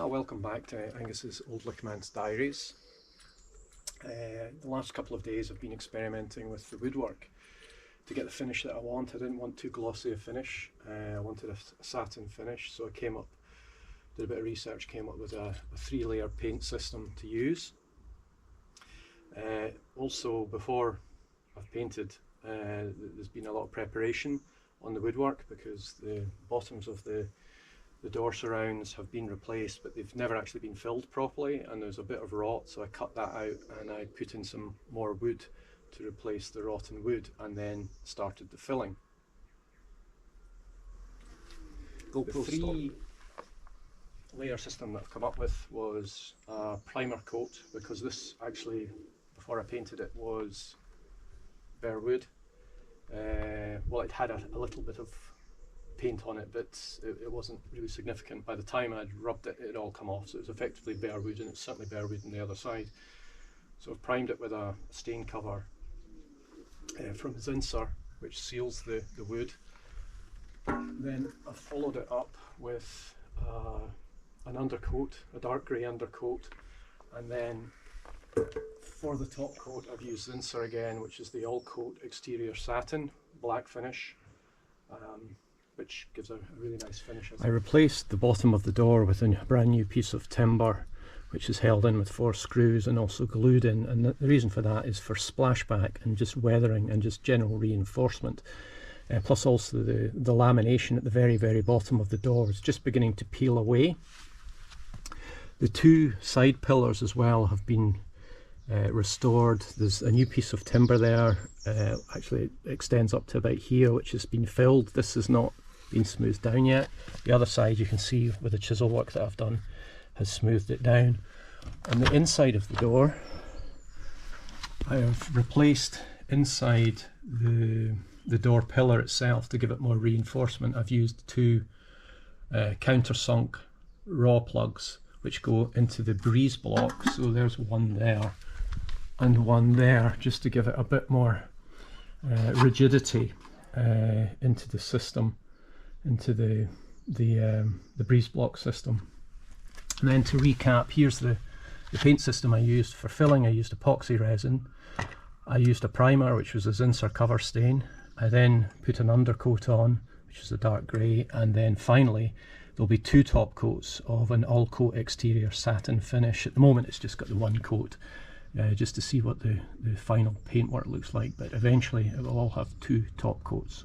Welcome back to Angus's Old Manse Diaries. The last couple of days I've been experimenting with the woodwork to get the finish that I want. I didn't want too glossy a finish, I wanted a satin finish, so I did a bit of research, came up with a 3-layer paint system to use. Also, before I've painted, there's been a lot of preparation on the woodwork because the bottoms of the door surrounds have been replaced, but they've never actually been filled properly, and there's a bit of rot, so I cut that out and I put in some more wood to replace the rotten wood, and then started the filling. The 3-layer system that I've come up with was a primer coat, because this actually, before I painted it, was bare wood. Well, it had a little bit of paint on it, but it wasn't really significant. By the time I'd rubbed it, it all come off, so it was effectively bare wood, and it's certainly bare wood on the other side. So I've primed it with a stain cover from Zinsser, which seals the wood. Then I've followed it up with an undercoat, a dark grey undercoat, and then for the top coat I've used Zinsser again, which is the all coat exterior satin, black finish, which gives a really nice finish. I replaced the bottom of the door with a brand new piece of timber, which is held in with 4 screws and also glued in, and the reason for that is for splashback and just weathering and just general reinforcement. Plus also the lamination at the very bottom of the door is just beginning to peel away. The 2 side pillars as well have been restored. There's a new piece of timber there, actually it extends up to about here, which has been filled. This has not been smoothed down yet. The other side, you can see with the chisel work that I've done, has smoothed it down. On the inside of the door, I have replaced inside the door pillar itself to give it more reinforcement. I've used 2 countersunk raw plugs which go into the breeze block, so there's one there and one there, just to give it a bit more rigidity into the system, into the breeze block system. And then to recap, here's the paint system I used. For filling, I used epoxy resin. I used a primer, which was a Zinsser Cover Stain. I then put an undercoat on, which is a dark grey, and then finally there'll be 2 top coats of an all coat exterior satin finish. At the moment it's just got the 1 coat, just to see what the final paintwork looks like, but eventually it will all have 2 top coats.